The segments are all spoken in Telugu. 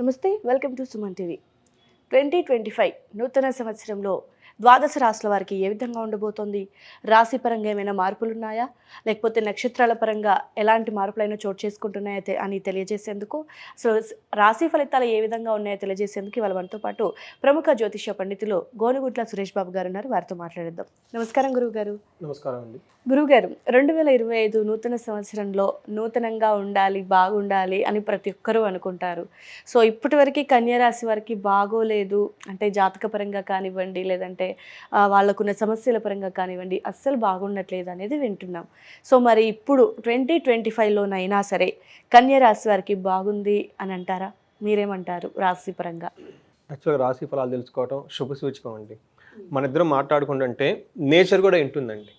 నమస్తే, వెల్కమ్ టు సుమన్ టీవీ. 2025 నూతన సంవత్సరంలో ద్వాదశ రాశుల వారికి ఏ విధంగా ఉండబోతోంది? రాశి పరంగా ఏమైనా మార్పులు ఉన్నాయా, లేకపోతే నక్షత్రాల పరంగా ఎలాంటి మార్పులైనా చోటు చేసుకుంటున్నాయా అని తెలియజేసేందుకు, సో రాశి ఫలితాలు ఏ విధంగా ఉన్నాయో తెలియజేసేందుకు ఇవాళ మనతో పాటు ప్రముఖ జ్యోతిష్య పండితులు గోనుగుట్ల సురేష్ బాబు గారు ఉన్నారు. వారితో మాట్లాడేద్దాం. నమస్కారం గురువు గారు. నమస్కారం అండి. గురువుగారు, 2025 నూతన సంవత్సరంలో నూతనంగా ఉండాలి, బాగుండాలి అని ప్రతి ఒక్కరూ అనుకుంటారు. సో ఇప్పటివరకు కన్యరాశి వారికి బాగోలేదు అంటే జాతకపరంగా కానివ్వండి, లేదంటే వాళ్ళకున్న సమస్యల పరంగా కానివ్వండి, అస్సలు బాగుండట్లేదు అనేది వింటున్నాం. సో మరి ఇప్పుడు 2025లోనైనా సరే కన్యరాశి వారికి బాగుంది అని అంటారా? మీరేమంటారు రాశి పరంగా? యాక్చువల్గా రాశి ఫలాలు తెలుసుకోవటం శుభ సూచకం అండి. మన ఇద్దరం మాట్లాడుకుంటుంటే నేచర్ కూడా వింటుందండి.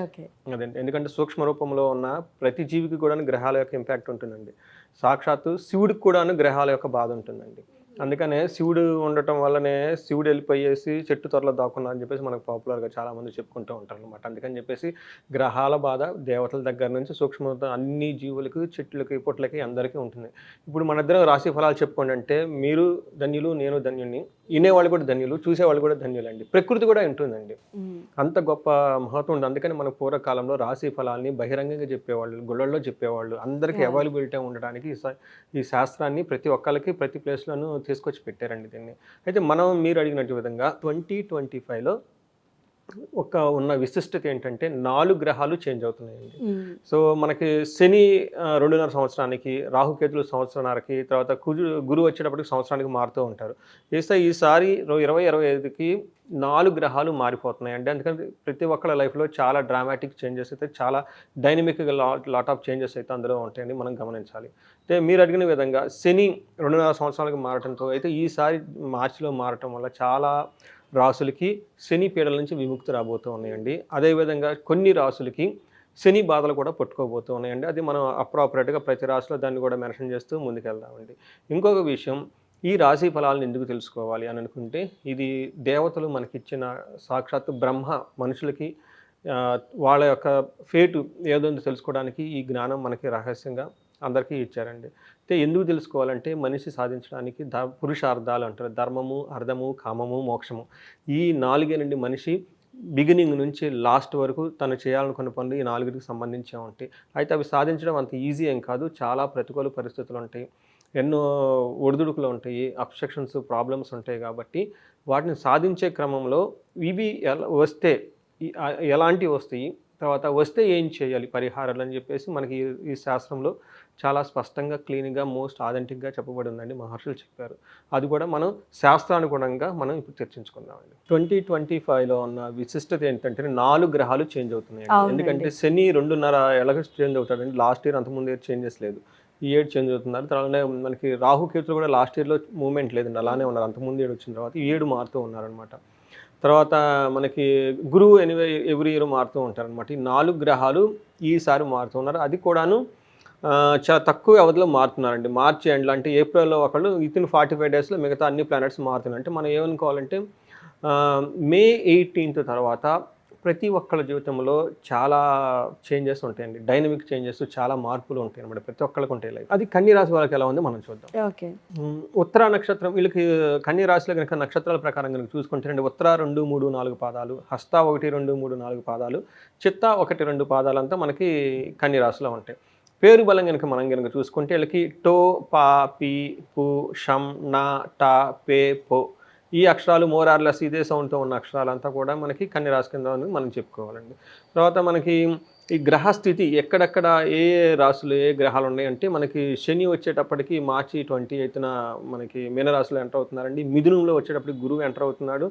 ఓకే, అదండి. ఎందుకంటే సూక్ష్మ రూపంలో ఉన్న ప్రతి జీవికి కూడా గ్రహాల యొక్క ఇంపాక్ట్ ఉంటుందండి. సాక్షాత్తు శివుడికి కూడాను గ్రహాల యొక్క బాధ ఉంటుందండి. అందుకనే శివుడు ఉండటం వల్లనే శివుడు వెళ్ళిపోయేసి చెట్టు త్వరలో దాక్కున్నా అని చెప్పేసి మనకు పాపులర్గా చాలామంది చెప్పుకుంటూ ఉంటారు అనమాట. అందుకని చెప్పేసి గ్రహాల బాధ దేవతల దగ్గర నుంచి సూక్ష్మ అన్ని జీవులకి, చెట్లకి, పుట్లకి అందరికీ ఉంటుంది. ఇప్పుడు మన ఇద్దరం రాశి ఫలాలు చెప్పుకోండి అంటే మీరు ధన్యులు, నేను ధన్యుని, వినేవాళ్ళు కూడా ధన్యులు, చూసేవాళ్ళు కూడా ధన్యులండి. ప్రకృతి కూడా ఉంటుందండి. అంత గొప్ప మహత్వం ఉంది. అందుకని మన పూర్వకాలంలో రాశి ఫలాల్ని బహిరంగంగా చెప్పేవాళ్ళు, గుళ్ళల్లో చెప్పేవాళ్ళు. అందరికీ అవైలబిలిటీ ఉండడానికి ఈ శాస్త్రాన్ని ప్రతి ఒక్కరికి ప్రతి ప్లేస్లోనూ తీసుకొచ్చి పెట్టారండి దీన్ని. అయితే మీరు అడిగినట్టు విధంగా 2025లో ఉన్న విశిష్టత ఏంటంటే 4 గ్రహాలు చేంజ్ అవుతున్నాయండి. సో మనకి శని 2.5 సంవత్సరానికి, రాహుకేతులు సంవత్సరానికి, తర్వాత గురువు వచ్చేటప్పటికి సంవత్సరానికి మారుతూ ఉంటారు. ఈసారి 2025కి 4 గ్రహాలు మారిపోతున్నాయండి. అందుకని ప్రతి ఒక్కళ్ళ లైఫ్లో చాలా డ్రామాటిక్ చేంజెస్ అయితే, చాలా డైనమిక్గా లాట్ ఆఫ్ చేంజెస్ అయితే అందులో ఉంటాయండి, మనం గమనించాలి. అయితే మీరు అడిగిన విధంగా శని 2.5 సంవత్సరాలకు మారటంతో అయితే ఈసారి మార్చిలో మారటం వల్ల చాలా రాసులకి శని పీడల నుంచి విముక్తి రాబోతూ ఉన్నాయండి. అదేవిధంగా కొన్ని రాసులకి శని బాధలు కూడా పట్టుకోబోతూ ఉన్నాయండి. అది మనం అప్రాపరేట్గా ప్రతి రాశిలో దాన్ని కూడా మెన్షన్ చేస్తూ ముందుకెళ్దామండి. ఇంకొక విషయం, ఈ రాశి ఫలాలను ఎందుకు తెలుసుకోవాలి అని అనుకుంటే, ఇది దేవతలు మనకిచ్చిన సాక్షాత్తు బ్రహ్మ మనుషులకి వాళ్ళ యొక్క ఫేటు ఏదో తెలుసుకోవడానికి ఈ జ్ఞానం మనకి రహస్యంగా అందరికీ ఇచ్చారండి. అయితే ఎందుకు తెలుసుకోవాలంటే, మనిషి సాధించడానికి పురుషార్థాలు అంటారు. ధర్మము, అర్థము, కామము, మోక్షము. ఈ 4 నుండి మనిషి బిగినింగ్ నుంచి లాస్ట్ వరకు తను చేయాలనుకున్న పనులు ఈ 4కి సంబంధించే ఉంటాయి. అయితే అవి సాధించడం అంత ఈజీ ఏం కాదు. చాలా ప్రతికూల పరిస్థితులు ఉంటాయి, ఎన్నో ఒడిదుడుకులు ఉంటాయి, అబ్స్ట్రక్షన్స్, ప్రాబ్లమ్స్ ఉంటాయి. కాబట్టి వాటిని సాధించే క్రమంలో ఇవి ఎలాంటివి వస్తాయి, తర్వాత వస్తే ఏం చేయాలి పరిహారాలు అని చెప్పేసి మనకి ఈ శాస్త్రంలో చాలా స్పష్టంగా, క్లీన్గా, మోస్ట్ ఆథెంటిక్గా చెప్పబడి ఉందండి. మహర్షులు చెప్పారు. అది కూడా మనం శాస్త్రానుగుణంగా మనం ఇప్పుడు చర్చించుకుందామండి. 2025లో ఉన్న విశిష్టత ఏంటంటే 4 గ్రహాలు చేంజ్ అవుతున్నాయి. ఎందుకంటే శని 2.5 ఎలాగ చేంజ్ అవుతాడండి. లాస్ట్ ఇయర్ అంతకుముందు ఇయర్ చేంజెస్ లేదు, ఈ ఇయర్ చేంజ్ అవుతున్నారు. తర్వాత మనకి రాహుకేతులు కూడా లాస్ట్ ఇయర్లో మూవ్మెంట్ లేదండి, అలానే ఉన్నారు. అంతకుముందు ఇయర్ వచ్చిన తర్వాత ఈ 7 మారుతూ ఉన్నారనమాట. తర్వాత మనకి గురువు ఎవ్రీ ఇయర్ మారుతూ ఉంటారనమాట. ఈ 4 గ్రహాలు ఈసారి మారుతూ ఉన్నారు. అది కూడాను చాలా తక్కువ వ్యవధిలో మారుతున్నారండి. మార్చి ఎండ్లో అంటే ఏప్రిల్లో ఒకళ్ళు, వితిన్ 45 డేస్లో మిగతా అన్ని ప్లానెట్స్ మారుతున్నాయి. అంటే మనం ఏమనుకోవాలంటే మే 18 తర్వాత ప్రతి ఒక్కళ్ళ జీవితంలో చాలా చేంజెస్ ఉంటాయండి. డైనమిక్ చేంజెస్, చాలా మార్పులు ఉంటాయి అన్నమాట. ప్రతి ఒక్కళ్ళకి ఉంటాయి లైఫ్. అది కన్య రాశి వాళ్ళకి ఎలా ఉందో మనం చూద్దాం. ఓకే. ఉత్తర నక్షత్రం వీళ్ళకి కన్య రాశిలో కనుక నక్షత్రాల ప్రకారం కనుక చూసుకుంటే ఉత్తర 2, 3, 4 పాదాలు, హస్త 1, 2, 3, 4 పాదాలు, చిత్త 1, 2 పాదాలంతా మనకి కన్య రాశిలో ఉంటాయి. పేరు బలం కనుక మనం కనుక చూసుకుంటే వీళ్ళకి టో, పా, పి, పు, షం, నా, టా, పే, పో ఈ అక్షరాలు మోరార్లెస్ ఇదే సౌండ్తో ఉన్న అక్షరాలంతా కూడా మనకి కన్య రాశి కింద మనం చెప్పుకోవాలండి. తర్వాత మనకి ఈ గ్రహస్థితి ఎక్కడెక్కడ ఏ రాశులు ఏ గ్రహాలు ఉన్నాయంటే, మనకి శని వచ్చేటప్పటికి మార్చి 28న మనకి మీనరాశిలో ఎంటర్ అవుతున్నారండి. మిథునంలో వచ్చేటప్పటికి గురువు ఎంటర్ అవుతున్నాడు.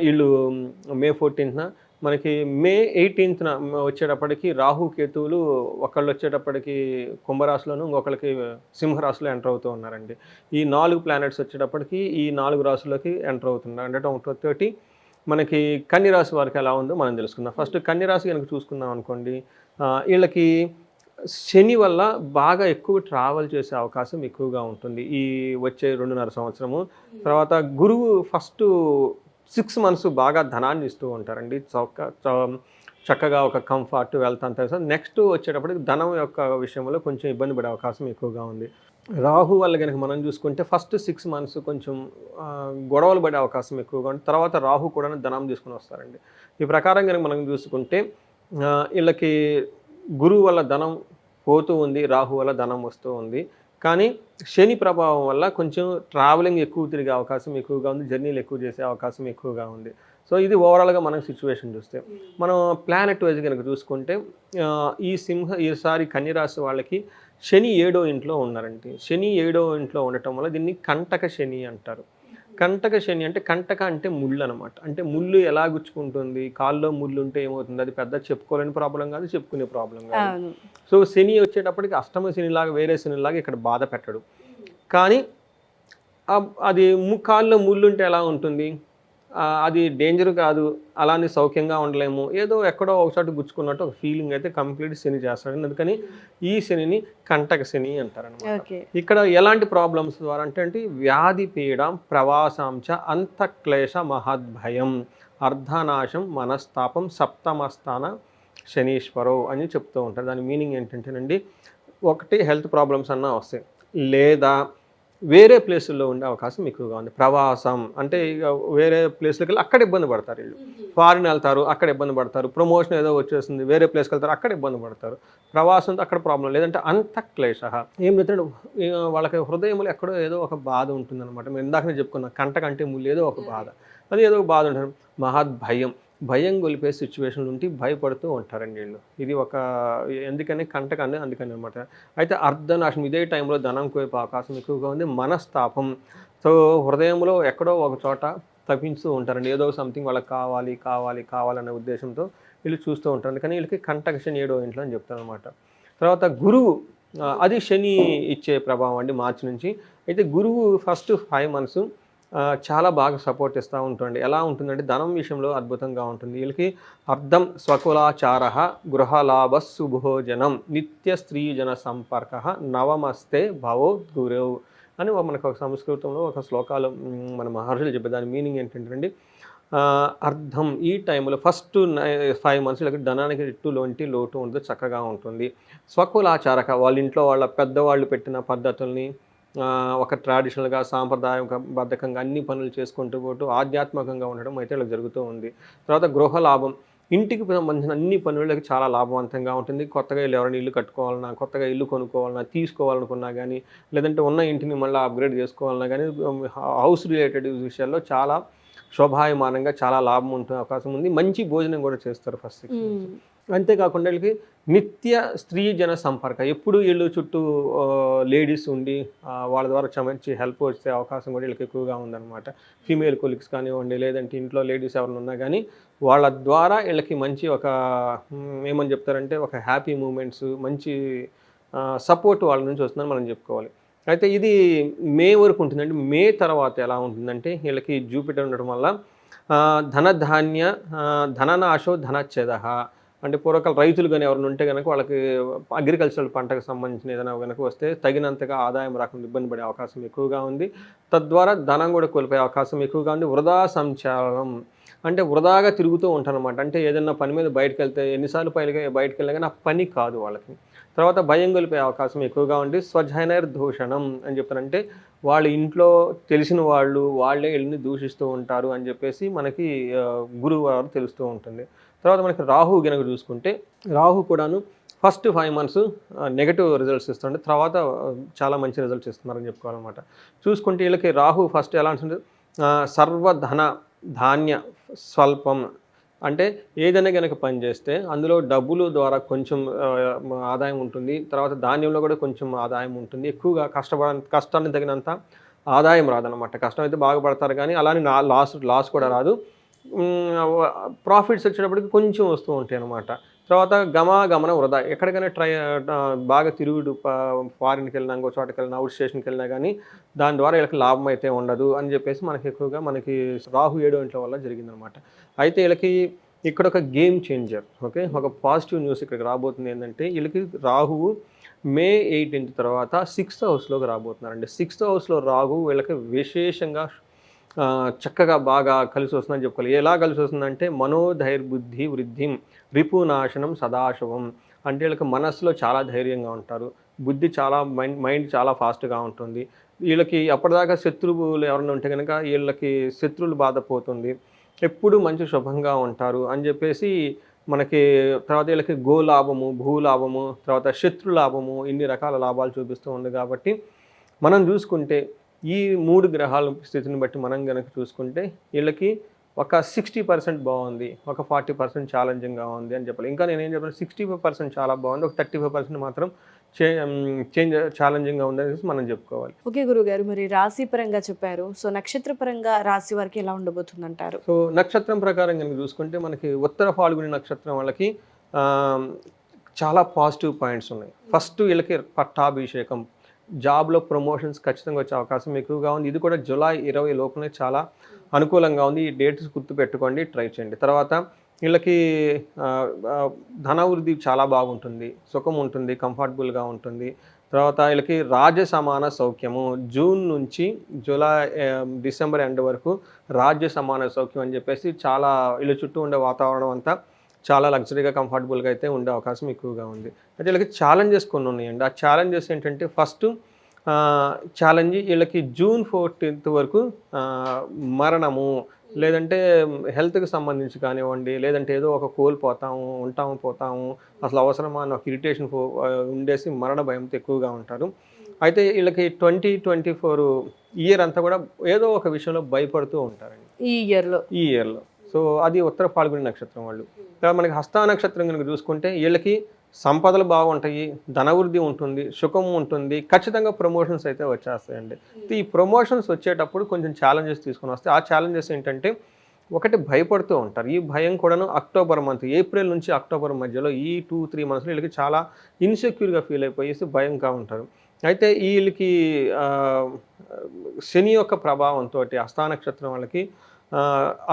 వీళ్ళు మే 14న, మనకి మే 18న వచ్చేటప్పటికి రాహుకేతువులు ఒకళ్ళు వచ్చేటప్పటికి కుంభరాశిలోను, ఇంకొకళ్ళకి సింహరాశిలో ఎంటర్ అవుతూ ఉన్నారండి. ఈ 4 ప్లానెట్స్ వచ్చేటప్పటికి ఈ 4 రాశుల్లోకి ఎంటర్ అవుతున్నారు. అంటే తోటి మనకి కన్య రాశి వారికి ఎలా ఉందో మనం తెలుసుకుందాం. ఫస్ట్ కన్య రాశి కనుక చూసుకుందాం అనుకోండి, వీళ్ళకి శని వల్ల బాగా ఎక్కువ ట్రావెల్ చేసే అవకాశం ఎక్కువగా ఉంటుంది ఈ వచ్చే 2.5 సంవత్సరము. తర్వాత గురువు ఫస్ట్ 6 months బాగా ధనాన్ని ఇస్తూ ఉంటారండి. చక్కగా ఒక కంఫర్ట్, వెల్త్ అంతా. నెక్స్ట్ వచ్చేటప్పటికి ధనం యొక్క విషయంలో కొంచెం ఇబ్బంది పడే అవకాశం ఎక్కువగా ఉంది. రాహు వల్ల కనుక మనం చూసుకుంటే ఫస్ట్ 6 months కొంచెం గొడవలు పడే అవకాశం ఎక్కువగా ఉంటుంది. తర్వాత రాహు కూడా ధనం తీసుకుని వస్తారండి. ఈ ప్రకారం కనుక మనం చూసుకుంటే వీళ్ళకి గురువు వల్ల ధనం పోతూ ఉంది, రాహు వల్ల ధనం వస్తూ ఉంది. కానీ శని ప్రభావం వల్ల కొంచెం ట్రావెలింగ్ ఎక్కువ తిరిగే అవకాశం ఎక్కువగా ఉంది, జర్నీలు ఎక్కువ చేసే అవకాశం ఎక్కువగా ఉంది. సో ఇది ఓవరాల్గా మనం సిచ్యువేషన్ చూస్తే, మనం ప్లానెట్ వైజ్ కనుక చూసుకుంటే ఈసారి కన్యరాశి వాళ్ళకి శని 7వ ఇంట్లో ఉన్నారండి. శని 7వ ఇంట్లో ఉండటం వల్ల దీన్ని కంటక శని అంటారు. కంటక శని అంటే కంటక అంటే ముళ్ళు అనమాట. అంటే ముళ్ళు ఎలా గుచ్చుకుంటుంది, కాల్లో ముళ్ళు ఉంటే ఏమవుతుంది, అది పెద్ద చెప్పుకోలేని ప్రాబ్లం కాదు, చెప్పుకునే ప్రాబ్లం కాదు. సో శని వచ్చేటప్పటికి అష్టమ శనిలాగా వేరే శనిలాగా ఇక్కడ బాధ పెట్టడు. కానీ అది కాల్లో ముళ్ళు ఉంటే ఎలా ఉంటుంది, అది డేంజర్ కాదు, అలానే సౌఖ్యంగా ఉండలేము, ఏదో ఎక్కడో ఒకసారి గుచ్చుకున్నట్టు ఒక ఫీలింగ్ అయితే కంప్లీట్ శని చేస్తాడు. అందుకని ఈ శనిని కంటక శని అంటారనమాట. ఇక్కడ ఎలాంటి ప్రాబ్లమ్స్ ద్వారా అంటే వ్యాధి పీడం ప్రవాసాంచ అంతఃక్లేశ మహద్భయం అర్ధనాశం మనస్తాపం సప్తమస్థాన శనీశ్వరో అని చెప్తూ ఉంటారు. దాని మీనింగ్ ఏంటంటేనండి, ఒకటి హెల్త్ ప్రాబ్లమ్స్ అన్నా వస్తాయి, లేదా వేరే ప్లేసుల్లో ఉండే అవకాశం ఎక్కువగా ఉంది. ప్రవాసం అంటే ఇక వేరే ప్లేస్లోకి వెళ్ళి అక్కడ ఇబ్బంది పడతారు. వీళ్ళు ఫారిన్ వెళ్తారు, అక్కడ ఇబ్బంది పడతారు. ప్రమోషన్ ఏదో వచ్చేస్తుంది, వేరే ప్లేస్కి వెళ్తారు, అక్కడ ఇబ్బంది పడతారు. ప్రవాసంతో అక్కడ ప్రాబ్లం. లేదంటే అంతఃక్లేశ ఏం లేదంటే వాళ్ళకి హృదయంలో ఎక్కడో ఏదో ఒక బాధ ఉంటుందన్నమాట. మేము ఇందాకనే చెప్పుకున్నాం, కంటకంటే ముళ్ళు ఏదో ఒక బాధ, అది ఏదో ఒక బాధ ఉంటుంది. మహద్భయం, భయం గొలిపే సిచ్యువేషన్లు ఉంటే భయపడుతూ ఉంటారండి వీళ్ళు. ఇది ఒక ఎందుకని కంటకని అందుకని అనమాట. అయితే అర్ధనాశనం, ఇదే టైంలో ధనం కోయే అవకాశం ఎక్కువగా ఉంది. మనస్తాపం, సో హృదయంలో ఎక్కడో ఒక చోట తప్పించుతూ ఉంటారండి. ఏదో సంథింగ్ వాళ్ళకి కావాలి కావాలి కావాలనే ఉద్దేశంతో వీళ్ళు చూస్తూ ఉంటారు. అందుకని వీళ్ళకి కంటక శని 7వ ఇంట్లో అని చెప్తారు అనమాట. తర్వాత గురువు, అది శని ఇచ్చే ప్రభావం అండి మార్చి నుంచి. అయితే గురువు ఫస్ట్ 5 months చాలా బాగా సపోర్ట్ ఇస్తూ ఉంటుంది. ఎలా ఉంటుందంటే ధనం విషయంలో అద్భుతంగా ఉంటుంది. వీళ్ళకి అర్థం స్వకులాచార గృహలాభ శుభోజనం నిత్య స్త్రీజన సంపర్క నవమస్తే భవోద్గురవు అని మనకు ఒక సంస్కృతంలో ఒక శ్లోకాలు మన మహర్షులు చెప్పే దాని మీనింగ్ ఏంటంటే అర్థం ఈ టైంలో ఫస్ట్ 5 months వీళ్ళకి ధనానికి ఎట్టులోంటి లోటు ఉండదు, చక్కగా ఉంటుంది. స్వకులాచారక వాళ్ళ ఇంట్లో వాళ్ళ పెద్దవాళ్ళు పెట్టిన పద్ధతుల్ని ఒక ట్రెడిషనల్గా సాంప్రదాయబద్ధకంగా అన్ని పనులు చేసుకుంటూ పోతూ ఆధ్యాత్మికంగా ఉండడం అయితే ఇలా జరుగుతూ ఉంది. తర్వాత గృహ లాభం, ఇంటికి సంబంధించిన అన్ని పనులకి చాలా లాభవంతంగా ఉంటుంది. కొత్తగా ఎవరైనా ఇల్లు కట్టుకోవాలన్నా, కొత్తగా ఇల్లు కొనుక్కోవాలన్నా, తీసుకోవాలనుకున్నా కానీ, లేదంటే ఉన్న ఇంటిని మళ్ళీ అప్గ్రేడ్ చేసుకోవాలన్నా కానీ హౌస్ రిలేటెడ్ విషయాల్లో చాలా శోభాయమానంగా చాలా లాభం ఉండే అవకాశం ఉంది. మంచి భోజనం కూడా చేస్తారు ఫస్ట్ 6 months. అంతేకాకుండా వీళ్ళకి నిత్య స్త్రీ జన సంపర్క, ఎప్పుడు వీళ్ళు చుట్టూ లేడీస్ ఉండి వాళ్ళ ద్వారా మంచి హెల్ప్ వచ్చే అవకాశం కూడా వీళ్ళకి ఎక్కువగా ఉందన్నమాట. ఫీమేల్ కొలీగ్స్ కానివ్వండి, లేదంటే ఇంట్లో లేడీస్ ఎవరైనా ఉన్నా కానీ వాళ్ళ ద్వారా వీళ్ళకి మంచి ఒక ఏమని చెప్తారంటే ఒక హ్యాపీ మూమెంట్స్, మంచి సపోర్ట్ వాళ్ళ నుంచి వస్తుందని మనం చెప్పుకోవాలి. అయితే ఇది మే వరకు ఉంటుందండి. మే తర్వాత ఎలా ఉంటుందంటే వీళ్ళకి జూపిటర్ ఉండడం వల్ల ధనధాన్య ధననాశో ధనచ్ఛేద, అంటే పూర్వకాల రైతులు కానీ ఎవరైనా ఉంటే కనుక వాళ్ళకి అగ్రికల్చరల్ పంటకు సంబంధించిన ఏదైనా కనుక వస్తే తగినంతగా ఆదాయం రాకుండా ఇబ్బంది పడే అవకాశం ఎక్కువగా ఉంది. తద్వారా ధనం కూడా కోల్పోయే అవకాశం ఎక్కువగా ఉంది. వృధా సంచారం అంటే వృధాగా తిరుగుతూ ఉంటారన్నమాట. అంటే ఏదైనా పని మీద బయటకు వెళ్తే ఎన్నిసార్లు బయటకు వెళ్ళినా కానీ ఆ పని కాదు వాళ్ళకి. తర్వాత భయం గొలిపే అవకాశం ఎక్కువగా ఉంది. స్వజనైర్దూషణం అని చెప్తారంటే వాళ్ళ ఇంట్లో తెలిసిన వాళ్ళే వెళ్ళి దూషిస్తూ ఉంటారు అని చెప్పేసి మనకి గురువు వారు తెలుస్తూ ఉంటుంది. తర్వాత మనకి రాహు గనక చూసుకుంటే రాహు కూడాను ఫస్ట్ 5 months నెగటివ్ రిజల్ట్స్ ఇస్తుంటే తర్వాత చాలా మంచి రిజల్ట్స్ ఇస్తున్నారని చెప్పుకోవాలన్నమాట. చూసుకుంటే వీళ్ళకి రాహు ఫస్ట్ ఎలా ఉంటుంది, సర్వధన ధాన్య స్వల్పం, అంటే ఏదైనా కనుక పని చేస్తే అందులో డబ్బులు ద్వారా కొంచెం ఆదాయం ఉంటుంది. తర్వాత ధాన్యంలో కూడా కొంచెం ఆదాయం ఉంటుంది. ఎక్కువగా కష్టాన్ని తగినంత ఆదాయం రాదనమాట. కష్టం అయితే బాగా పడతారు కానీ అలానే లాస్ కూడా రాదు. ప్రాఫిట్స్ వచ్చేటప్పటికి కొంచెం వస్తూ ఉంటాయి అన్నమాట. తర్వాత గమన వృధా, ఎక్కడికైనా బాగా తిరుగుడు ఫారిన్కి వెళ్ళినా, ఇంకో చోటకి వెళ్ళినా, అవుట్ స్టేషన్కి వెళ్ళినా కానీ దాని ద్వారా వీళ్ళకి లాభం అయితే ఉండదు అని చెప్పేసి మనకి రాహు 7వ ఇంట్లో వల్ల జరిగిందనమాట. అయితే వీళ్ళకి ఇక్కడ ఒక గేమ్ చేంజర్, ఓకే, ఒక పాజిటివ్ న్యూస్ ఇక్కడికి రాబోతుంది. ఏంటంటే వీళ్ళకి రాహువు మే 18 తర్వాత 6th హౌస్లోకి రాబోతున్నారండి. 6th హౌస్లో రాహు వీళ్ళకి విశేషంగా చక్కగా బాగా కలిసి వస్తుందని చెప్పుకోవాలి. ఎలా కలిసి వస్తుందంటే మనోధైర్బుద్ధి వృద్ధిం రిపునాశనం సదాశవం, అంటే వీళ్ళకి మనస్సులో చాలా ధైర్యంగా ఉంటారు. బుద్ధి చాలా మైండ్ చాలా ఫాస్ట్గా ఉంటుంది. వీళ్ళకి అప్పటిదాకా శత్రువులు ఎవరైనా ఉంటే కనుక వీళ్ళకి శత్రువులు బాధ పోతుంది. ఎప్పుడు మంచి శుభంగా ఉంటారు అని చెప్పేసి మనకి తర్వాత వీళ్ళకి గోలాభము, భూలాభము, తర్వాత శత్రు లాభము, ఇన్ని రకాల లాభాలు చూపిస్తూ ఉంది. కాబట్టి మనం చూసుకుంటే ఈ 3 గ్రహాల స్థితిని బట్టి మనం గనక చూసుకుంటే వీళ్ళకి ఒక 60% బాగుంది, ఒక 40% ఛాలెంజింగ్గా ఉంది అని చెప్పాలి. ఇంకా నేనేం చెప్పాను, 65% చాలా బాగుంది, ఒక 35% మాత్రం చేంజ్ ఛాలెంజింగ్గా ఉంది అనేసి మనం చెప్పుకోవాలి. ఓకే గురుగారు, మరి రాశి పరంగా చెప్పారు. సో నక్షత్ర పరంగా రాశి వారికి ఎలా ఉండబోతుంది అంటారు? సో నక్షత్రం ప్రకారం కనుక చూసుకుంటే మనకి ఉత్తర ఫాల్గుని నక్షత్రం వాళ్ళకి చాలా పాజిటివ్ పాయింట్స్ ఉన్నాయి. ఫస్ట్ వీళ్ళకి పట్టాభిషేకం, జాబ్లో ప్రమోషన్స్ ఖచ్చితంగా వచ్చే అవకాశం ఎక్కువగా ఉంది. ఇది కూడా జూలై 20 లోపునే చాలా అనుకూలంగా ఉంది. ఈ డేట్స్ గుర్తుపెట్టుకోండి, ట్రై చేయండి. తర్వాత వీళ్ళకి ధనవృద్ధి చాలా బాగుంటుంది, సుఖం ఉంటుంది, కంఫర్టబుల్గా ఉంటుంది. తర్వాత వీళ్ళకి రాజ్య సమాన సౌఖ్యము, జూన్ నుంచి డిసెంబర్ ఎండ్ వరకు రాజ్య సమాన సౌఖ్యం అని చెప్పేసి చాలా వీళ్ళ చుట్టూ ఉండే వాతావరణం అంతా చాలా లగ్జరీగా కంఫర్టబుల్గా అయితే ఉండే అవకాశం ఎక్కువగా ఉంది. అయితే వీళ్ళకి ఛాలెంజెస్ కొన్ని ఉన్నాయండి. ఆ ఛాలెంజెస్ ఏంటంటే ఫస్ట్ ఛాలెంజ్ వీళ్ళకి జూన్ 14 వరకు మరణము, లేదంటే హెల్త్కి సంబంధించి కానివ్వండి, లేదంటే ఏదో ఒక కోల్పోతాము, పోతాము, అసలు అవసరమా అని ఒక ఇరిటేషన్ ఉండేసి మరణ భయంతో ఎక్కువగా ఉంటారు. అయితే వీళ్ళకి 2024 ఇయర్ అంతా కూడా ఏదో ఒక విషయంలో భయపడుతూ ఉంటారండి ఈ ఇయర్లో. సో అది ఉత్తర ఫాల్గుని నక్షత్రం వాళ్ళు. మనకి హస్త నక్షత్రం కనుక చూసుకుంటే వీళ్ళకి సంపదలు బాగుంటాయి, ధనవృద్ధి ఉంటుంది, సుఖం ఉంటుంది, ఖచ్చితంగా ప్రమోషన్స్ అయితే వచ్చేస్తాయండి. ఈ ప్రమోషన్స్ వచ్చేటప్పుడు కొంచెం ఛాలెంజెస్ తీసుకొని వస్తాయి. ఆ ఛాలెంజెస్ ఏంటంటే ఒకటి భయపడుతూ ఉంటారు. ఈ భయం కూడాను అక్టోబర్ మంత్, ఏప్రిల్ నుంచి అక్టోబర్ మధ్యలో ఈ 2-3 మంత్స్లో వీళ్ళకి చాలా ఇన్సెక్యూర్గా ఫీల్ అయిపోయేసి భయంగా ఉంటారు. అయితే వీళ్ళకి శని యొక్క ప్రభావంతో హస్త నక్షత్రం వాళ్ళకి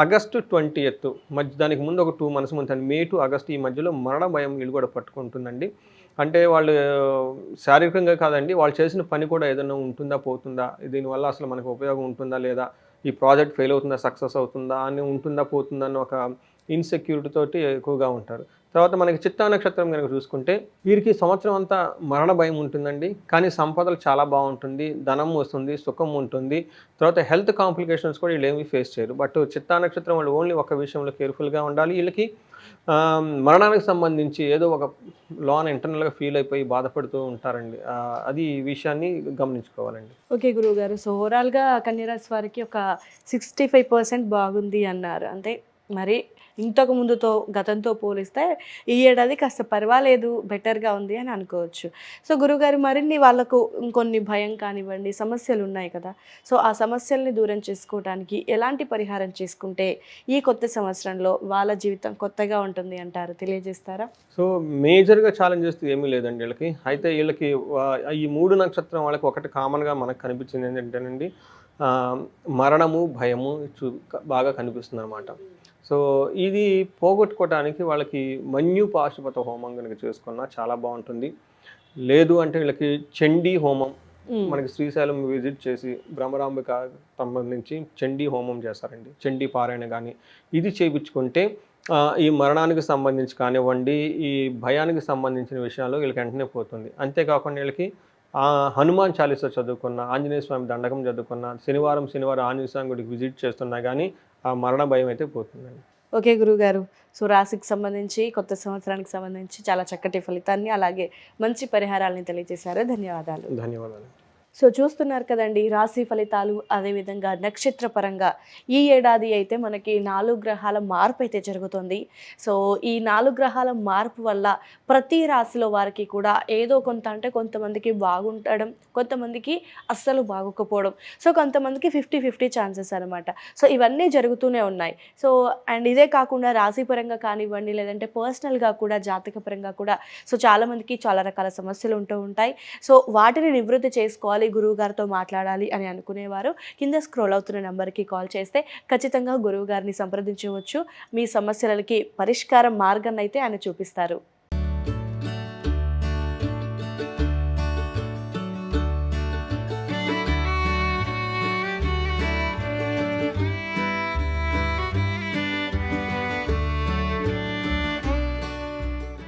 ఆగస్టు 20th మధ్య, దానికి ముందు ఒక 2 months ముందు, మే టు ఆగస్ట్ ఈ మధ్యలో మరణ భయం వీళ్ళు కూడా పట్టుకుంటుందండి. అంటే వాళ్ళు శారీరకంగా కాదండి, వాళ్ళు చేసిన పని కూడా ఏదైనా ఉంటుందా పోతుందా, దీనివల్ల అసలు మనకు ఉపయోగం ఉంటుందా లేదా, ఈ ప్రాజెక్ట్ ఫెయిల్ అవుతుందా సక్సెస్ అవుతుందా అని, ఉంటుందా పోతుందా అని ఒక ఇన్సెక్యూరిటీ తోటి ఎక్కువగా ఉంటారు. తర్వాత మనకి చిత్తా నక్షత్రం కనుక చూసుకుంటే వీరికి సంవత్సరం అంతా మరణ భయం ఉంటుందండి, కానీ సంపదలు చాలా బాగుంటుంది, ధనం వస్తుంది, సుఖం ఉంటుంది. తర్వాత హెల్త్ కాంప్లికేషన్స్ కూడా వీళ్ళు ఏమీ ఫేస్ చేయరు. బట్ చిత్తా నక్షత్రం వాళ్ళు ఓన్లీ ఒక విషయంలో కేర్ఫుల్గా ఉండాలి. వీళ్ళకి మరణానికి సంబంధించి ఏదో ఒక లోన్ ఇంటర్నల్గా ఫీల్ అయిపోయి బాధపడుతూ ఉంటారండి. అది ఈ విషయాన్ని గమనించుకోవాలండి. ఓకే గురువు గారు, సో ఓవరాల్గా కన్యరాశి వారికి ఒక 65% బాగుంది అన్నారు. అంటే మరి ఇంతకు ముందుతో గతంతో పోలిస్తే ఈ ఏడాది కాస్త పర్వాలేదు, బెటర్గా ఉంది అని అనుకోవచ్చు. సో గురుగారు, మరిన్ని వాళ్ళకు ఇంకొన్ని భయం కానివ్వండి, సమస్యలు ఉన్నాయి కదా, సో ఆ సమస్యల్ని దూరం చేసుకోవడానికి ఎలాంటి పరిహారం చేసుకుంటే ఈ కొత్త సంవత్సరంలో వాళ్ళ జీవితం కొత్తగా ఉంటుంది అంటారు, తెలియజేస్తారా? సో మేజర్గా ఛాలెంజెస్ ఏమీ లేదండి వీళ్ళకి. అయితే వీళ్ళకి ఈ 3 నక్షత్రం వాళ్ళకి ఒకటి కామన్గా మనకు కనిపించింది ఏంటంటేనండి, మరణము, భయము బాగా కనిపిస్తుంది అనమాట. సో ఇది పోగొట్టుకోవడానికి వాళ్ళకి మన్యు పాశుపత హోమం కనుక చేసుకున్నా చాలా బాగుంటుంది. లేదు అంటే వీళ్ళకి చండీ హోమం, మనకి శ్రీశైలం విజిట్ చేసి బ్రహ్మరాంబిక సంబంధించి చండీ హోమం చేస్తారండి, చండీ పారాయణ కానీ ఇది చేయించుకుంటే ఈ మరణానికి సంబంధించి కానివ్వండి, ఈ భయానికి సంబంధించిన విషయాల్లో వీళ్ళకి వెంటనే పోతుంది. అంతేకాకుండా వీళ్ళకి హనుమాన్ చాలీసా చదువుకున్న, ఆంజనేయ స్వామి దండకం చదువుకున్న, శనివారం ఆంజనేయ స్వామి గుడికి విజిట్ చేస్తున్నా కానీ ఆ మరణ భయం అయితే పోతుందండి. ఓకే గురుగారు, సో రాశికి సంబంధించి కొత్త సంవత్సరానికి సంబంధించి చాలా చక్కటి ఫలితాన్ని అలాగే మంచి పరిహారాలని తెలియజేశారు. ధన్యవాదాలు. సో చూస్తున్నారు కదండి, రాశి ఫలితాలు, అదేవిధంగా నక్షత్ర పరంగా ఈ ఏడాది అయితే మనకి 4 గ్రహాల మార్పు అయితే జరుగుతుంది. సో ఈ 4 గ్రహాల మార్పు వల్ల ప్రతి రాశిలో వారికి కూడా ఏదో కొంత, అంటే కొంతమందికి బాగుండడం, కొంతమందికి అస్సలు బాగోకపోవడం, సో కొంతమందికి 50-50 ఛాన్సెస్ అనమాట. సో ఇవన్నీ జరుగుతూనే ఉన్నాయి. సో అండ్ ఇదే కాకుండా రాశి పరంగా కానివ్వండి, లేదంటే పర్సనల్గా కూడా, జాతక పరంగా కూడా, సో చాలామందికి చాలా రకాల సమస్యలు ఉంటూ ఉంటాయి. సో వాటిని నివృత్తి చేసుకోవాలి, గురువు గారితో మాట్లాడాలి అని అనుకునేవారు కింద స్క్రోల్ అవుతున్న నెంబర్కి కాల్ చేస్తే ఖచ్చితంగా గురువు గారిని సంప్రదించవచ్చు. మీ సమస్యలకి పరిష్కారం మార్గాన్ని అయితే ఆయన చూపిస్తారు.